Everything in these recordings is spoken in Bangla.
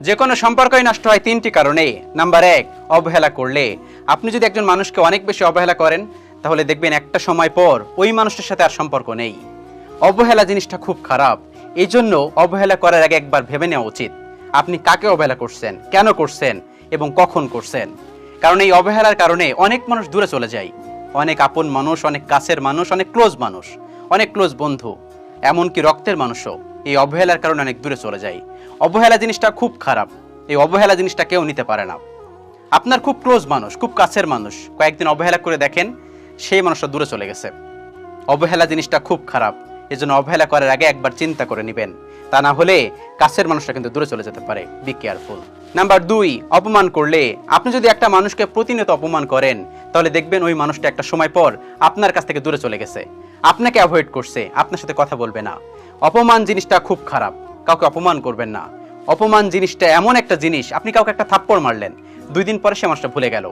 যে কোনো সম্পর্কই নষ্ট হয় তিনটি কারণে। নাম্বার এক, অবহেলা করলে। আপনি যদি একজন মানুষকে অনেক বেশি অবহেলা করেন, তাহলে দেখবেন একটা সময় পর ওই মানুষটার সাথে আর সম্পর্ক নেই। অবহেলা জিনিসটা খুব খারাপ। এই জন্য অবহেলা করার আগে একবার ভেবে নেওয়া উচিত আপনি কাকে অবহেলা করছেন, কেন করছেন এবং কখন করছেন। কারণ এই অবহেলার কারণে অনেক মানুষ দূরে চলে যায়। অনেক আপন মানুষ, অনেক কাছের মানুষ, অনেক ক্লোজ মানুষ, অনেক ক্লোজ বন্ধু, এমনকি রক্তের মানুষও এই অবহেলার কারণে অনেক দূরে চলে যায়। অবহেলা জিনিসটা খুব খারাপ। এই অবহেলা জিনিসটা কেউ নিতে পারে না। আপনার খুব ক্লোজ মানুষ, খুব কাছের মানুষ কয়েকদিন অবহেলা করে দেখেন, সেই মানুষটা দূরে চলে গেছে। অবহেলা জিনিসটা খুব খারাপ। এই জন্য অবহেলা করার আগে একবার চিন্তা করে নেবেন, তা না হলে কাছের মানুষটা কিন্তু দূরে চলে যেতে পারে। Be careful. নাম্বার দুই, অপমান করলে। আপনি যদি একটা মানুষকে প্রতিনিয়ত অপমান করেন, তাহলে দেখবেন ওই মানুষটা একটা সময় পর আপনার কাছ থেকে দূরে চলে গেছে, আপনাকে অ্যাভয়েড করছে, আপনার সাথে কথা বলবে না। অপমান জিনিসটা খুব খারাপ। কাউকে অপমান করবেন না। অপমান জিনিসটা এমন একটা জিনিস, আপনি কাউকে একটা থাপ্পড় মারলেন, 2 দিন পরে সে মানুষটা ভুলে গেল,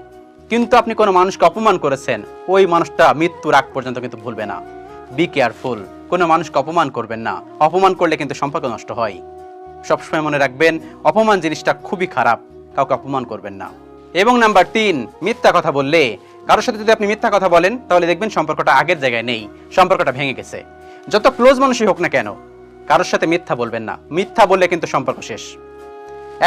কিন্তু আপনি কোনো মানুষকে অপমান করেছেন, ওই মানুষটা মৃত্যুর আগ পর্যন্ত কিন্তু ভুলবে না। Be careful. কোনো মানুষকে অপমান করবেন না। অপমান করলে কিন্তু সম্পর্ক নষ্ট হয়। সবসময় মনে রাখবেন, অপমান জিনিসটা খুবই খারাপ। কাউকে অপমান করবেন না। এবং নাম্বার তিন, মিথ্যা কথা বললে। কারোর সাথে যদি আপনি মিথ্যা কথা বলেন, তাহলে দেখবেন সম্পর্কটা আগের জায়গায় নেই, সম্পর্কটা ভেঙে গেছে। যত ক্লোজ মানুষই হোক না কেন, কারোর সাথে মিথ্যা বলবেন না। মিথ্যা বললে কিন্তু সম্পর্ক শেষ।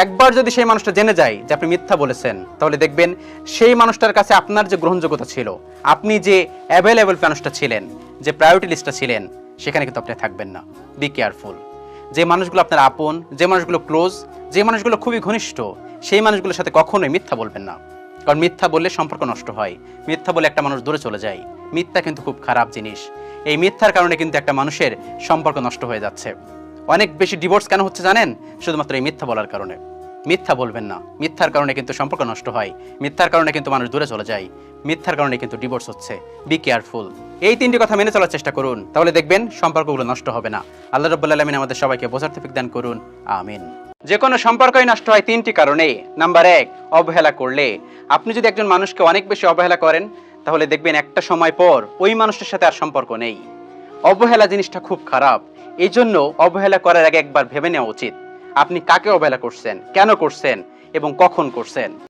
একবার যদি সেই মানুষটা জেনে যায় যে আপনি মিথ্যা বলেছেন, তাহলে দেখবেন সেই মানুষটার কাছে আপনার যে গ্রহণযোগ্যতা ছিল, আপনি যে অ্যাভেলেবল মানুষটা ছিলেন, যে প্রায়োরিটি লিস্টটা ছিলেন, সেখানে কিন্তু আপনি থাকবেন না। Be careful. যে মানুষগুলো আপনার আপন, যে মানুষগুলো ক্লোজ, যে মানুষগুলো খুবই ঘনিষ্ঠ, সেই মানুষগুলোর সাথে কখনোই মিথ্যা বলবেন না। কারণ মিথ্যা বললে সম্পর্ক নষ্ট হয়। মিথ্যা বলে একটা মানুষ দূরে চলে যায়। মিথ্যা কিন্তু খুব খারাপ জিনিস। এই মিথ্যার কারণে কিন্তু একটা মানুষের সম্পর্ক নষ্ট হয়ে যাচ্ছে। অনেক বেশি ডিভোর্স কেন হচ্ছে জানেন? শুধুমাত্র এই মিথ্যা বলার কারণে। মিথ্যা বলবেন না। মিথ্যার কারণে কিন্তু সম্পর্ক নষ্ট হয়। মিথ্যার কারণে কিন্তু মানুষ দূরে চলে যায়। মিথ্যার কারণে কিন্তু ডিভোর্স হচ্ছে। Be careful. এই তিনটি কথা মেনে চলার চেষ্টা করুন, তাহলে দেখবেন সম্পর্কগুলো নষ্ট হবে না। আল্লাহ রাব্বুল আলামিন আমাদের সবাইকে বোঝার তৌফিক দান করুন। আমিন। যে কোনো সম্পর্কই নষ্ট হয় তিনটি কারণে। নাম্বার এক, অবহেলা করলে। আপনি যদি একজন মানুষকে অনেক বেশি অবহেলা করেন, তাহলে দেখবেন একটা সময় পর ওই মানুষটার সাথে আর সম্পর্ক নেই। অবহেলা জিনিসটা খুব খারাপ। এই জন্য অবহেলা করার আগে একবার ভেবে নেওয়া উচিত আপনি কাকে অবহেলা করছেন, কেন করছেন এবং কখন করছেন।